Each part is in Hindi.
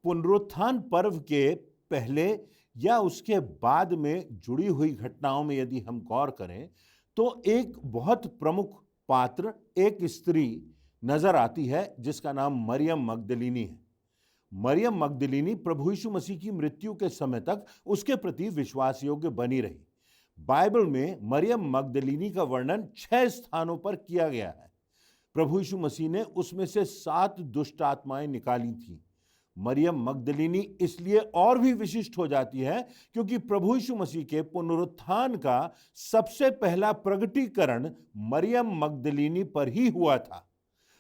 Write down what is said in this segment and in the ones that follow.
पुनरुत्थान पर्व के पहले या उसके बाद में जुड़ी हुई घटनाओं में यदि हम गौर करें तो एक बहुत प्रमुख पात्र, एक स्त्री नजर आती है जिसका नाम मरियम मगदलीनी है। मरियम मगदलीनी प्रभु यीशु मसीह की मृत्यु के समय तक उसके प्रति विश्वास योग्य बनी रही। बाइबल में मरियम मगदलीनी का वर्णन 6 स्थानों पर किया गया है। प्रभु यीशु मसीह ने उसमें से 7 दुष्ट आत्माएं निकाली थीं। मरियम मगदलीनी इसलिए और भी विशिष्ट हो जाती है क्योंकि प्रभु यीशु मसीह के पुनरुत्थान का सबसे पहला प्रगटीकरण मरियम मगदलीनी पर ही हुआ था।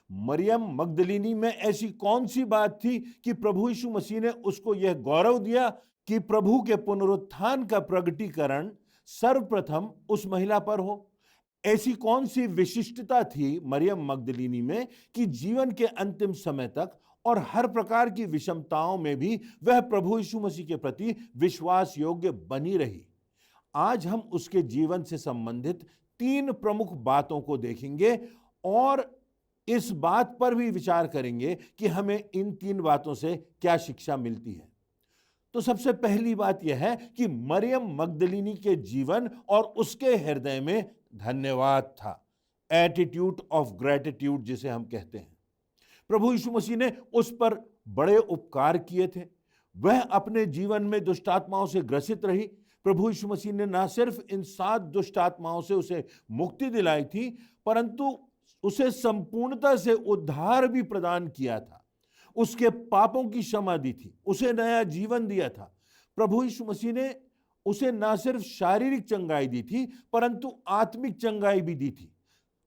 मरियम मगदलीनी में ऐसी कौन सी बात थी कि प्रभु यीशु मसीह ने उसको यह गौरव दिया कि प्रभु के पुनरुत्थान का प्रगटीकरण सर्वप्रथम उस महिला पर हो? ऐसी कौन सी विशिष्टता थी मरियम मगदलीनी में कि जीवन के अंतिम समय तक और हर प्रकार की विषमताओं में भी वह प्रभु यीशु मसीह के प्रति विश्वास योग्य बनी रही? आज हम उसके जीवन से संबंधित 3 प्रमुख बातों को देखेंगे और इस बात पर भी विचार करेंगे कि हमें इन 3 बातों से क्या शिक्षा मिलती है। तो सबसे पहली बात यह है कि मरियम मगदलीनी के जीवन और उसके हृदय में धन्यवाद था, एटीट्यूड ऑफ ग्रेटिट्यूड जिसे हम कहते हैं। प्रभु यीशु मसीह ने उस पर बड़े उपकार किए थे। वह अपने जीवन में दुष्ट आत्माओं से ग्रसित रही। प्रभु यीशु मसीह ने न सिर्फ इन 7 दुष्ट आत्माओं से उसे मुक्ति दिलाई थी, परंतु उसे संपूर्णता से उद्धार भी प्रदान किया था। उसके पापों की क्षमा दी थी, उसे नया जीवन दिया था। प्रभु यीशु मसीह ने उसे न सिर्फ शारीरिक चंगाई दी थी, परंतु आत्मिक चंगाई भी दी थी।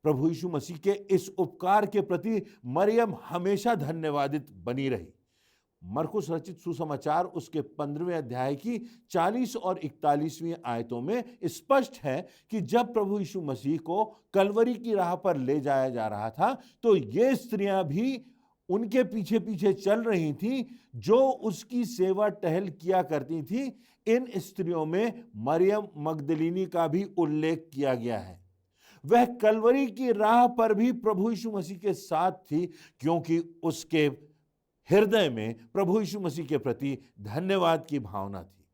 प्रभु यीशु मसीह के इस उपकार के प्रति मरियम हमेशा धन्यवादित बनी रही। मरकुस रचित सुसमाचार उसके 15वें अध्याय की 40 और 41वीं आयतों में स्पष्ट है कि जब प्रभु यीशु मसीह को कलवरी की राह पर ले जाया जा रहा था तो ये स्त्रियां भी उनके पीछे पीछे चल रही थीं जो उसकी सेवा टहल किया करती थी। इन स्त्रियों में मरियम मगदलीनी का भी उल्लेख किया गया है। वह कलवरी की राह पर भी प्रभु यीशु मसीह के साथ थी क्योंकि उसके हृदय में प्रभु यीशु मसीह के प्रति धन्यवाद की भावना थी।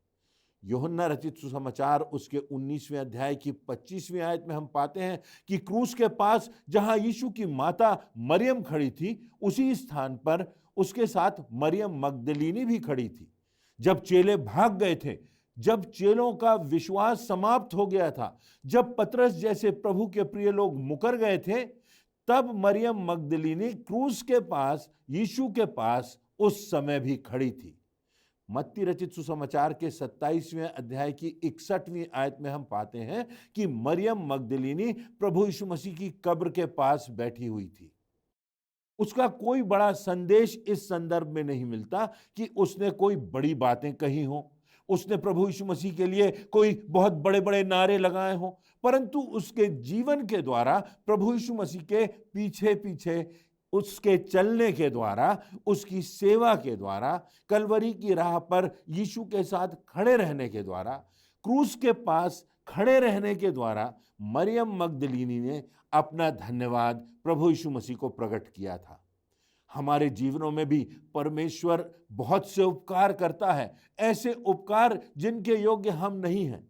यूहन्ना रचित सुसमाचार उसके 19वें अध्याय की 25वीं आयत में हम पाते हैं कि क्रूस के पास जहां यीशु की माता मरियम खड़ी थी, उसी स्थान पर उसके साथ मरियम मगदलीनी भी खड़ी थी। जब चेले भाग गए थे, जब चेलों का विश्वास समाप्त हो गया था, जब पतरस जैसे प्रभु के प्रिय लोग मुकर गए थे, तब मरियम मगदलीनी क्रूस के पास, यीशु के पास उस समय भी खड़ी थी। मत्ती रचित सुसमाचार के 27वें अध्याय की 61वीं आयत में हम पाते हैं कि मरियम मगदलीनी प्रभु यीशु मसीह की कब्र के पास बैठी हुई थी। उसका कोई बड़ा संदेश इस संदर्भ में नहीं मिलता कि उसने कोई बड़ी बातें कही हों, उसने प्रभु यीशु मसीह के लिए कोई बहुत बड़े बड़े नारे लगाए हों, परंतु उसके जीवन के द्वारा, प्रभु यीशु मसीह के पीछे पीछे उसके चलने के द्वारा, उसकी सेवा के द्वारा, कलवरी की राह पर यीशु के साथ खड़े रहने के द्वारा, क्रूस के पास खड़े रहने के द्वारा मरियम मगदलीनी ने अपना धन्यवाद प्रभु यीशु मसीह को प्रकट किया था। हमारे जीवनों में भी परमेश्वर बहुत से उपकार करता है, ऐसे उपकार जिनके योग्य हम नहीं हैं।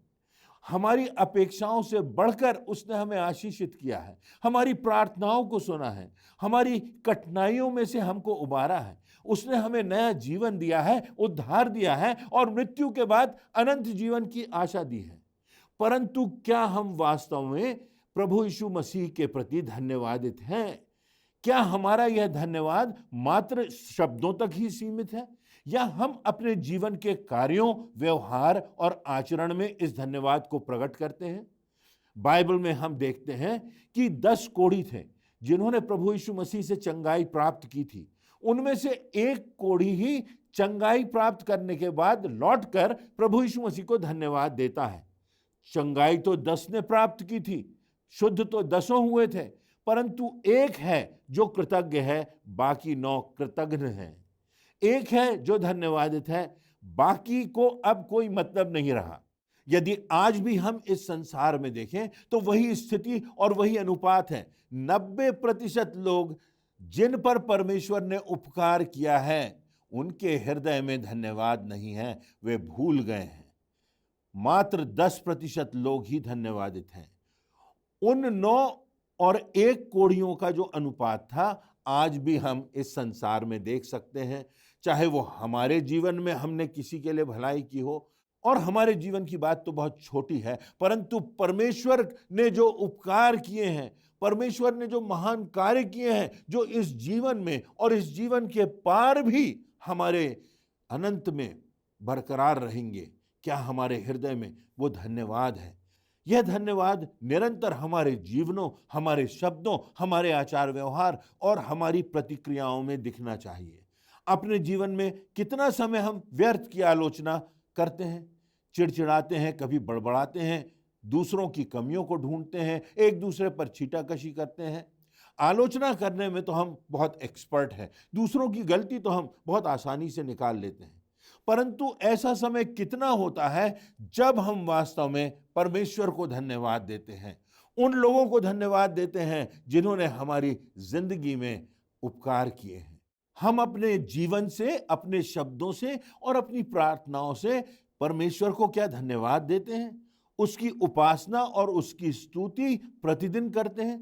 हमारी अपेक्षाओं से बढ़कर उसने हमें आशीषित किया है, हमारी प्रार्थनाओं को सुना है, हमारी कठिनाइयों में से हमको उबारा है। उसने हमें नया जीवन दिया है, उद्धार दिया है और मृत्यु के बाद अनंत जीवन की आशा दी है। परंतु क्या हम वास्तव में प्रभु यीशु मसीह के प्रति धन्यवादित हैं? क्या हमारा यह धन्यवाद मात्र शब्दों तक ही सीमित है या हम अपने जीवन के कार्यों, व्यवहार और आचरण में इस धन्यवाद को प्रकट करते हैं? बाइबल में हम देखते हैं कि 10 कोढ़ी थे जिन्होंने प्रभु यीशु मसीह से चंगाई प्राप्त की थी। उनमें से एक कोढ़ी ही चंगाई प्राप्त करने के बाद लौटकर प्रभु यीशु मसीह को धन्यवाद देता है। चंगाई तो 10 ने प्राप्त की थी, शुद्ध तो 10 हुए थे, परंतु एक है जो कृतज्ञ है, बाकी 9 कृतघ्न हैं। एक है जो धन्यवादित है, बाकी को अब कोई मतलब नहीं रहा। यदि आज भी हम इस संसार में देखें तो वही स्थिति और वही अनुपात है। 90% लोग जिन पर परमेश्वर ने उपकार किया है उनके हृदय में धन्यवाद नहीं है, वे भूल गए हैं। मात्र 10% लोग ही धन्यवादित हैं। उन 9 और 1 कोढ़ियों का जो अनुपात था, आज भी हम इस संसार में देख सकते हैं। चाहे वो हमारे जीवन में हमने किसी के लिए भलाई की हो, और हमारे जीवन की बात तो बहुत छोटी है, परंतु परमेश्वर ने जो उपकार किए हैं, परमेश्वर ने जो महान कार्य किए हैं, जो इस जीवन में और इस जीवन के पार भी हमारे अनंत में बरकरार रहेंगे, क्या हमारे हृदय में वो धन्यवाद है? यह धन्यवाद निरंतर हमारे जीवनों, हमारे शब्दों, हमारे आचार व्यवहार और हमारी प्रतिक्रियाओं में दिखना चाहिए। अपने जीवन में कितना समय हम व्यर्थ की आलोचना करते हैं, चिड़चिड़ाते हैं, कभी बड़बड़ाते हैं, दूसरों की कमियों को ढूंढते हैं, एक दूसरे पर छीटाकशी करते हैं। आलोचना करने में तो हम बहुत एक्सपर्ट हैं, दूसरों की गलती तो हम बहुत आसानी से निकाल लेते हैं, परंतु ऐसा समय कितना होता है जब हम वास्तव में परमेश्वर को धन्यवाद देते हैं, उन लोगों को धन्यवाद देते हैं जिन्होंने हमारी जिंदगी में उपकार किए हैं। हम अपने जीवन से, अपने शब्दों से और अपनी प्रार्थनाओं से परमेश्वर को क्या धन्यवाद देते हैं? उसकी उपासना और उसकी स्तुति प्रतिदिन करते हैं?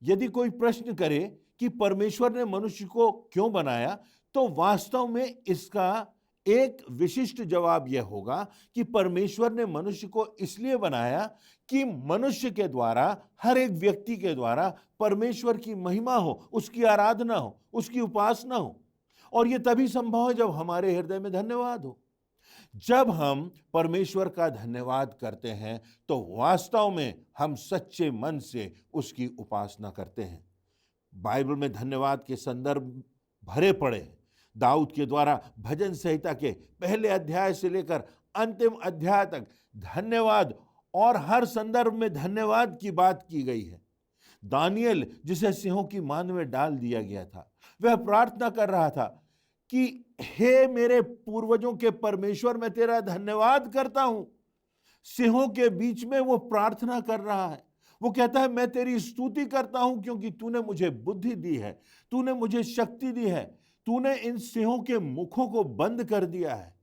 यदि कोई प्रश्न करे कि परमेश्वर ने मनुष्य को क्यों बनाया, तो वास्तव में इसका एक विशिष्ट जवाब यह होगा कि परमेश्वर ने मनुष्य को इसलिए बनाया कि मनुष्य के द्वारा, हर एक व्यक्ति के द्वारा परमेश्वर की महिमा हो, उसकी आराधना हो, उसकी उपासना हो। और यह तभी संभव है जब हमारे हृदय में धन्यवाद हो। जब हम परमेश्वर का धन्यवाद करते हैं तो वास्तव में हम सच्चे मन से उसकी उपासना करते हैं। बाइबल में धन्यवाद के संदर्भ भरे पड़े हैं। दाऊद के द्वारा भजन संहिता के पहले अध्याय से लेकर अंतिम अध्याय तक धन्यवाद और हर संदर्भ में धन्यवाद की बात की गई है। दानियल, जिसे सिंहों की मान में डाल दिया गया था, वह प्रार्थना कर रहा था कि हे मेरे पूर्वजों के परमेश्वर, मैं तेरा धन्यवाद करता हूं। सिंहों के बीच में वो प्रार्थना कर रहा है। वो कहता है, मैं तेरी स्तुति करता हूं क्योंकि तूने मुझे बुद्धि दी है, तूने मुझे शक्ति दी है, तूने इन सिंहों के मुखों को बंद कर दिया है,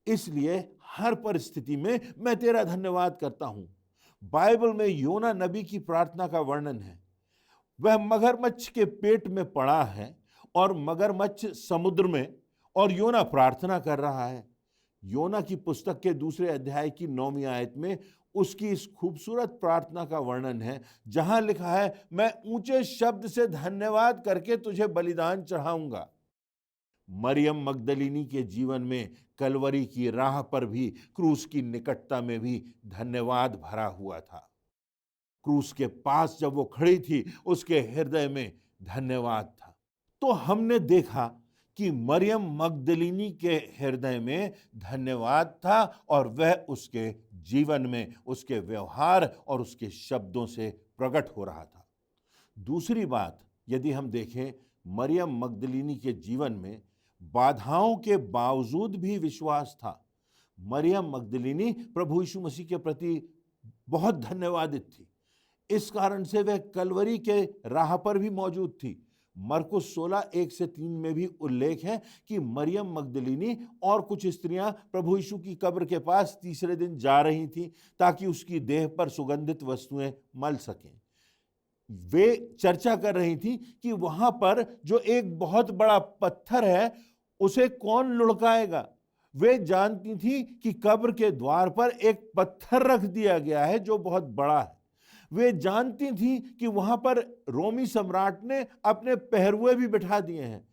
इसलिए हर परिस्थिति में मैं तेरा धन्यवाद करता हूं। बाइबल में योना नबी की प्रार्थना का वर्णन है। वह मगरमच्छ के पेट में पड़ा है और मगरमच्छ समुद्र में, और योना प्रार्थना कर रहा है। योना की पुस्तक के 2 अध्याय की 9वीं आयत में उसकी इस खूबसूरत प्रार्थना का वर्णन है, जहां लिखा है, मैं ऊंचे शब्द से धन्यवाद करके तुझे बलिदान चढ़ाऊंगा। मरियम मगदलिनी के जीवन में कलवरी की राह पर भी, क्रूस की निकटता में भी धन्यवाद भरा हुआ था। क्रूस के पास जब वो खड़ी थी, उसके हृदय में धन्यवाद था। तो हमने देखा कि मरियम मगदलिनी के हृदय में धन्यवाद था और वह उसके जीवन में, उसके व्यवहार और उसके शब्दों से प्रकट हो रहा था। दूसरी बात, यदि हम देखें, मरियम मगदलिनी के जीवन में बाधाओं के बावजूद भी विश्वास था। मरियम मगदलिनी प्रभु यीशु मसीह के प्रति बहुत धन्यवादित थी। इस कारण से वह कलवरी के राह पर भी मौजूद थी। मरकुस 16:1-3 में भी उल्लेख है कि मरियम मगदलिनी और कुछ स्त्रियां प्रभु यीशु की कब्र के पास तीसरे दिन जा रही थीं ताकि उसकी देह पर सुगंधित वस्तुएं मल सकें। वे चर्चा कर रही थी कि वहां पर जो एक बहुत बड़ा पत्थर है, उसे कौन लुढ़काएगा। वे जानती थी कि कब्र के द्वार पर एक पत्थर रख दिया गया है जो बहुत बड़ा है। वे जानती थी कि वहां पर रोमी सम्राट ने अपने पहरुए भी बिठा दिए हैं।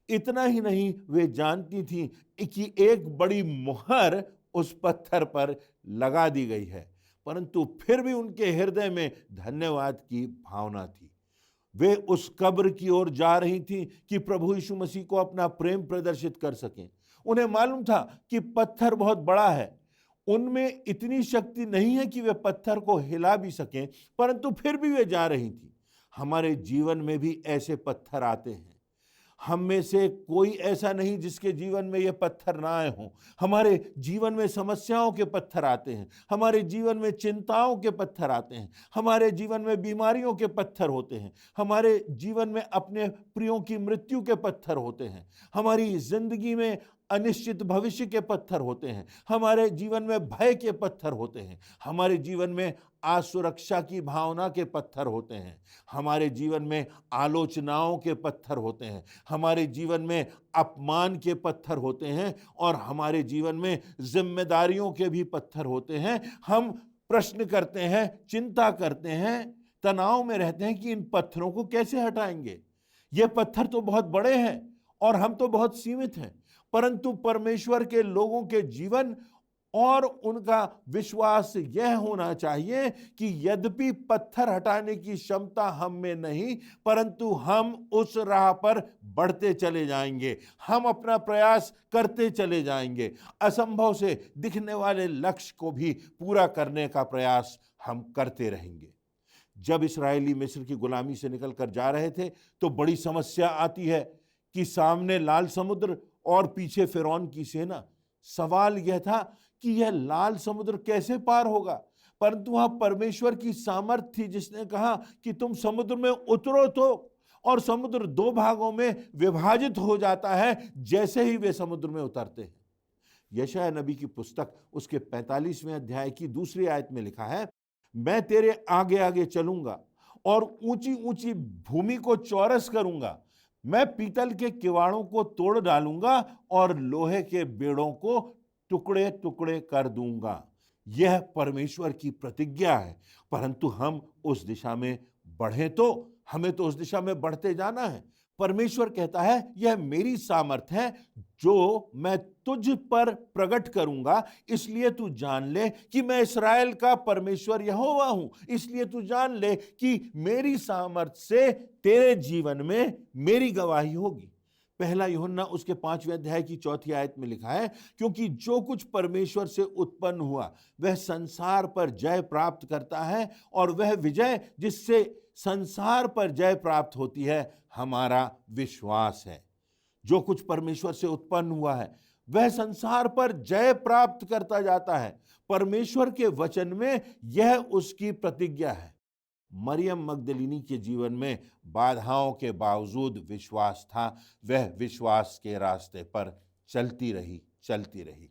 इतना ही नहीं, वे जानती थी कि एक बड़ी मुहर उस पत्थर पर लगा दी गई है, परंतु फिर भी उनके हृदय में धन्यवाद की भावना थी। वे उस कब्र की ओर जा रही थी कि प्रभु यीशु मसीह को अपना प्रेम प्रदर्शित कर सकें। उन्हें मालूम था कि पत्थर बहुत बड़ा है, उनमें इतनी शक्ति नहीं है कि वे पत्थर को हिला भी सकें, परंतु फिर भी वे जा रही थी। हमारे जीवन में भी ऐसे पत्थर आते हैं। हम में से कोई ऐसा नहीं जिसके जीवन में ये पत्थर ना आए हों। हमारे जीवन में समस्याओं के पत्थर आते हैं, हमारे जीवन में चिंताओं के पत्थर आते हैं, हमारे जीवन में बीमारियों के पत्थर होते हैं, हमारे जीवन में अपने प्रियों की मृत्यु के पत्थर होते हैं, हमारी जिंदगी में अनिश्चित भविष्य के पत्थर होते हैं, हमारे जीवन में भय के पत्थर होते हैं, हमारे जीवन में असुरक्षा की भावना के पत्थर होते हैं, हमारे जीवन में आलोचनाओं के पत्थर होते हैं, हमारे जीवन में अपमान के पत्थर होते हैं और हमारे जीवन में जिम्मेदारियों के भी पत्थर होते हैं। हम प्रश्न करते हैं, चिंता करते हैं, तनाव में रहते हैं कि इन पत्थरों को कैसे हटाएंगे। ये पत्थर तो बहुत बड़े हैं और हम तो बहुत सीमित हैं, परंतु परमेश्वर के लोगों के जीवन और उनका विश्वास यह होना चाहिए कि यद्यपि पत्थर हटाने की क्षमता हम में नहीं, परंतु हम उस राह पर बढ़ते चले जाएंगे, हम अपना प्रयास करते चले जाएंगे, असंभव से दिखने वाले लक्ष्य को भी पूरा करने का प्रयास हम करते रहेंगे। जब इस्राएली मिस्र की गुलामी से निकलकर जा रहे थे तो बड़ी समस्या आती है कि सामने लाल समुद्र और पीछे फिरौन की सेना। सवाल यह था कि यह लाल समुद्र कैसे पार होगा, परंतु वहां परमेश्वर की सामर्थ थी जिसने कहा कि तुम समुद्र में उतरो तो, और समुद्र दो भागों में विभाजित हो जाता है जैसे ही वे समुद्र में उतरते हैं। यशायाह नबी की पुस्तक उसके 45वें अध्याय की दूसरी आयत में लिखा है, मैं तेरे आगे आगे चलूंगा और ऊंची ऊंची भूमि को चौरस करूंगा, मैं पीतल के किवाड़ों को तोड़ डालूंगा और लोहे के बेड़ों को टुकड़े टुकड़े कर दूंगा। यह परमेश्वर की प्रतिज्ञा है, परंतु हम उस दिशा में बढ़े तो हमें तो उस दिशा में बढ़ते जाना है। परमेश्वर कहता है यह मेरी सामर्थ है जो मैं तुझ पर प्रकट करूंगा, इसलिए तू जान ले कि मैं इस्राएल का परमेश्वर यहोवा हूं। इसलिए तू जान ले कि मेरी सामर्थ से तेरे जीवन में मेरी गवाही होगी। पहला यूहन्ना उसके 5वें अध्याय की 4थी आयत में लिखा है, क्योंकि जो कुछ परमेश्वर से उत्पन्न हुआ वह संसार पर जय प्राप्त करता है, और वह विजय जिससे संसार पर जय प्राप्त होती है हमारा विश्वास है। जो कुछ परमेश्वर से उत्पन्न हुआ है वह संसार पर जय प्राप्त करता जाता है। परमेश्वर के वचन में यह उसकी प्रतिज्ञा है। मरियम मगदलीनी के जीवन में बाधाओं के बावजूद विश्वास था, वह विश्वास के रास्ते पर चलती रही।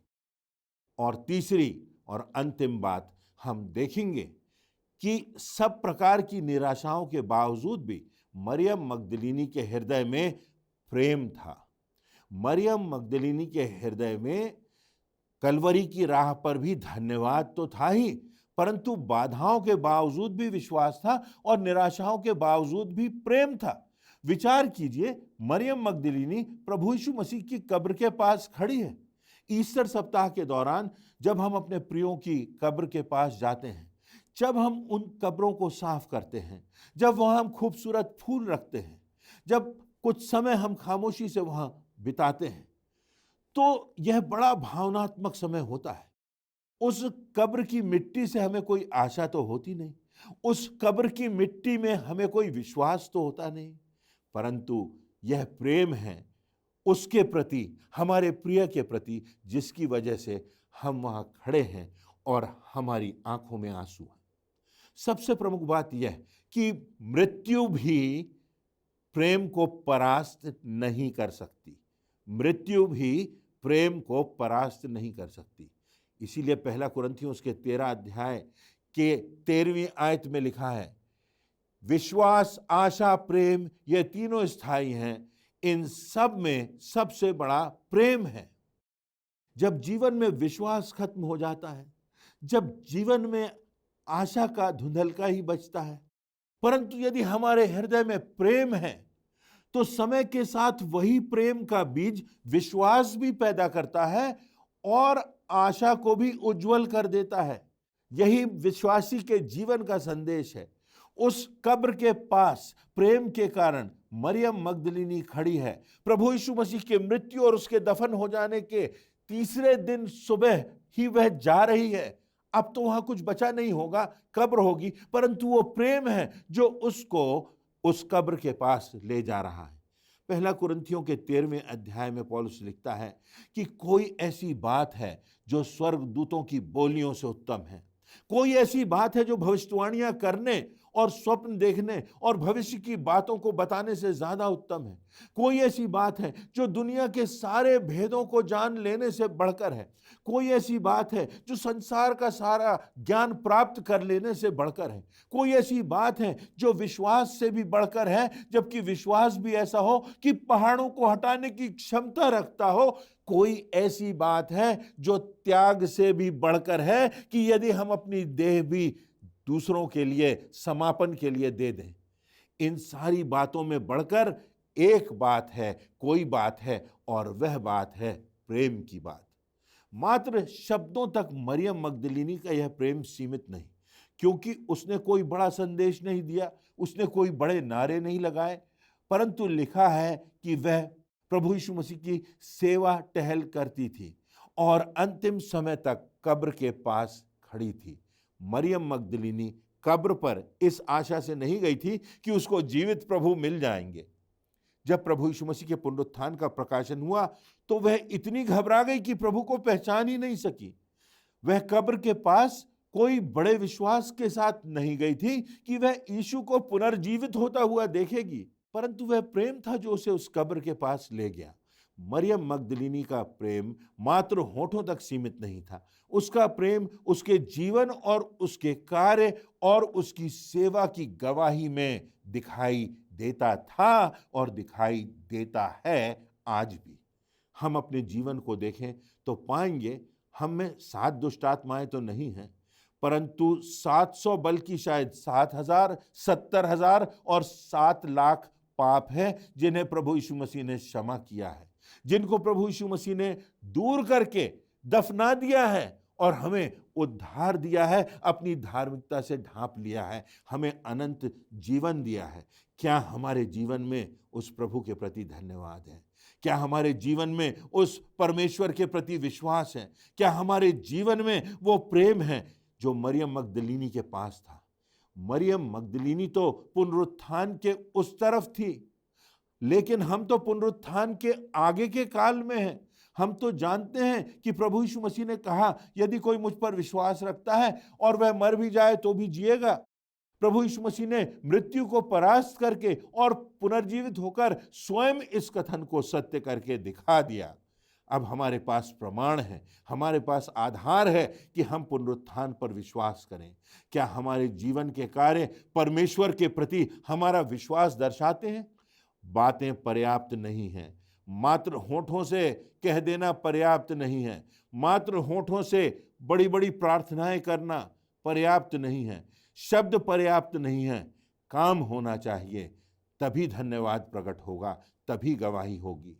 और तीसरी और अंतिम बात हम देखेंगे कि सब प्रकार की निराशाओं के बावजूद भी मरियम मगदलीनी के हृदय में प्रेम था। मरियम मगदलीनी के हृदय में कलवरी की राह पर भी धन्यवाद तो था ही, परंतु बाधाओं के बावजूद भी विश्वास था और निराशाओं के बावजूद भी प्रेम था। विचार कीजिए, मरियम मगदलीनी प्रभु यीशु मसीह की कब्र के पास खड़ी है। ईस्टर सप्ताह के दौरान जब हम अपने प्रियों की कब्र के पास जाते हैं, जब हम उन कब्रों को साफ करते हैं, जब वहां हम खूबसूरत फूल रखते हैं, जब कुछ समय हम खामोशी से वहां बिताते हैं, तो यह बड़ा भावनात्मक समय होता है। उस कब्र की मिट्टी से हमें कोई आशा तो होती नहीं, उस कब्र की मिट्टी में हमें कोई विश्वास तो होता नहीं, परंतु यह प्रेम है उसके प्रति, हमारे प्रिय के प्रति, जिसकी वजह से हम वहां खड़े हैं और हमारी आंखों में आंसू हैं। सबसे प्रमुख बात यह कि मृत्यु भी प्रेम को परास्त नहीं कर सकती। मृत्यु भी प्रेम को परास्त नहीं कर सकती। इसीलिए पहला कुरिन्थियों उसके 13 अध्याय के 13वीं आयत में लिखा है, विश्वास, आशा, प्रेम ये तीनों स्थायी हैं, इन सब में सबसे बड़ा प्रेम है। जब जीवन में विश्वास खत्म हो जाता है, जब जीवन में आशा का धुंधलका ही बचता है, परंतु यदि हमारे हृदय में प्रेम है तो समय के साथ वही प्रेम का बीज विश्वास भी पैदा करता है और आशा को भी उज्जवल कर देता है। यही विश्वासी के जीवन का संदेश है। उस कब्र के पास प्रेम के कारण मरियम मगदलीनी खड़ी है। प्रभु यीशु मसीह की मृत्यु और उसके दफन हो जाने के तीसरे दिन सुबह ही वह जा रही है। अब तो वहां कुछ बचा नहीं होगा, कब्र होगी, परंतु वो प्रेम है जो उसको उस कब्र के पास ले जा रहा है। पहला कुरिन्थियों के 13वें अध्याय में पौलुस लिखता है कि कोई ऐसी बात है जो स्वर्गदूतों की बोलियों से उत्तम है, कोई ऐसी बात है जो भविष्यवाणियां करने और स्वप्न देखने और भविष्य की बातों को बताने से ज्यादा उत्तम है, कोई ऐसी बात है जो दुनिया के सारे भेदों को जान लेने से बढ़कर है, कोई ऐसी बात है जो संसार का सारा ज्ञान प्राप्त कर लेने से बढ़कर है, कोई ऐसी बात है जो विश्वास से भी बढ़कर है, जबकि विश्वास भी ऐसा हो कि पहाड़ों को हटाने की क्षमता रखता हो, कोई ऐसी बात है जो त्याग से भी बढ़कर है कि यदि हम अपनी देह भी दूसरों के लिए समापन के लिए दे दें। इन सारी बातों में बढ़कर एक बात है, कोई बात है, और वह बात है प्रेम की बात। मात्र शब्दों तक मरियम मगदलीनी का यह प्रेम सीमित नहीं, क्योंकि उसने कोई बड़ा संदेश नहीं दिया, उसने कोई बड़े नारे नहीं लगाए, परंतु लिखा है कि वह प्रभु यीशु मसीह की सेवा टहल करती थी और अंतिम समय तक कब्र के पास खड़ी थी। मरियम मगदलीनी कब्र पर इस आशा से नहीं गई थी कि उसको जीवित प्रभु मिल जाएंगे। जब प्रभु यीशु मसीह के पुनरुत्थान का प्रकाशन हुआ तो वह इतनी घबरा गई कि प्रभु को पहचान ही नहीं सकी। वह कब्र के पास कोई बड़े विश्वास के साथ नहीं गई थी कि वह यीशु को पुनर्जीवित होता हुआ देखेगी, परंतु वह प्रेम था जो उसे उस कब्र के पास ले गया। मरियम मगदलीनी का प्रेम मात्र होठों तक सीमित नहीं था, उसका प्रेम उसके जीवन और उसके कार्य और उसकी सेवा की गवाही में दिखाई देता था और दिखाई देता है आज भी। हम अपने जीवन को देखें तो पाएंगे हम में 7 दुष्ट आत्माएं तो नहीं हैं, परंतु 700 बल्कि शायद 7,000, 70,000 और 7 लाख पाप हैं जिन्हें प्रभु यीशु मसीह ने क्षमा किया है, जिनको प्रभु यीशु मसीह ने दूर करके दफना दिया है और हमें उद्धार दिया है, अपनी धार्मिकता से ढांप लिया है, हमें अनंत जीवन दिया है। क्या हमारे जीवन में उस प्रभु के प्रति धन्यवाद है? क्या हमारे जीवन में उस परमेश्वर के प्रति विश्वास है? क्या हमारे जीवन में वो प्रेम है जो मरियम मगदलीनी के पास था? मरियम मगदलीनी तो पुनरुत्थान के उस तरफ थी, लेकिन हम तो पुनरुत्थान के आगे के काल में हैं। हम तो जानते हैं कि प्रभु यीशु मसीह ने कहा, यदि कोई मुझ पर विश्वास रखता है और वह मर भी जाए तो भी जिएगा। प्रभु यीशु मसीह ने मृत्यु को परास्त करके और पुनर्जीवित होकर स्वयं इस कथन को सत्य करके दिखा दिया। अब हमारे पास प्रमाण है, हमारे पास आधार है कि हम पुनरुत्थान पर विश्वास करें। क्या हमारे जीवन के कार्य परमेश्वर के प्रति हमारा विश्वास दर्शाते हैं? बातें पर्याप्त नहीं हैं, मात्र होठों से कह देना पर्याप्त नहीं है, मात्र होठों से बड़ी बड़ी प्रार्थनाएं करना पर्याप्त नहीं है, शब्द पर्याप्त नहीं है, काम होना चाहिए, तभी धन्यवाद प्रकट होगा, तभी गवाही होगी।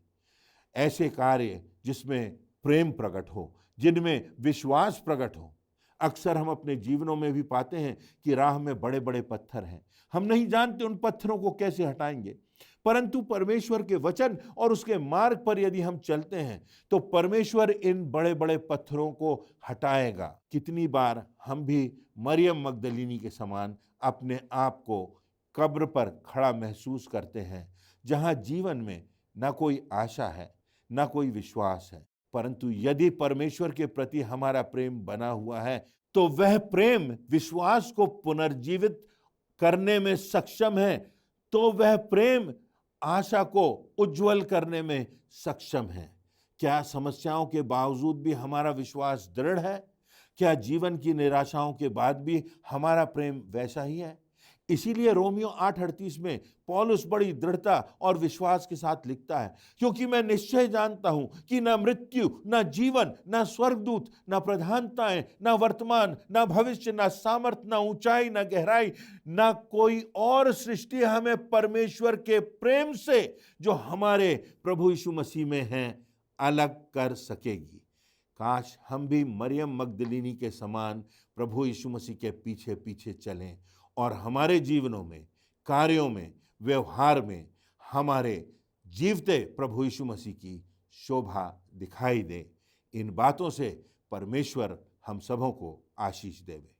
ऐसे कार्य जिसमें प्रेम प्रकट हो, जिनमें विश्वास प्रकट हो। अक्सर हम अपने जीवनों में भी पाते हैं कि राह में बड़े बड़े पत्थर हैं, हम नहीं जानते उन पत्थरों को कैसे हटाएंगे, परंतु परमेश्वर के वचन और उसके मार्ग पर यदि हम चलते हैं तो परमेश्वर इन बड़े बड़े पत्थरों को हटाएगा। कितनी बार हम भी मरियम मगदलीनी के समान अपने आप को कब्र पर खड़ा महसूस करते हैं, जहां जीवन में ना कोई आशा है, ना कोई विश्वास है, परंतु यदि परमेश्वर के प्रति हमारा प्रेम बना हुआ है तो वह प्रेम विश्वास को पुनर्जीवित करने में सक्षम है, तो वह प्रेम आशा को उज्जवल करने में सक्षम है। क्या समस्याओं के बावजूद भी हमारा विश्वास दृढ़ है? क्या जीवन की निराशाओं के बाद भी हमारा प्रेम वैसा ही है? इसीलिए रोमियो 8:38 में पौलुस बड़ी दृढ़ता और विश्वास के साथ लिखता है, क्योंकि मैं निश्चय जानता हूं कि न मृत्यु, न जीवन, न स्वर्गदूत, न प्रधानताएं, न वर्तमान, न भविष्य, न सामर्थ, न ऊंचाई, न गहराई, न कोई और सृष्टि हमें परमेश्वर के प्रेम से जो हमारे प्रभु यीशु मसीह में है अलग कर सकेगी। काश हम भी मरियम मगदलीनी के समान प्रभु यीशु मसीह के पीछे पीछे चलें और हमारे जीवनों में, कार्यों में, व्यवहार में हमारे जीवते प्रभु यीशु मसीह की शोभा दिखाई दे। इन बातों से परमेश्वर हम सबों को आशीष देवे।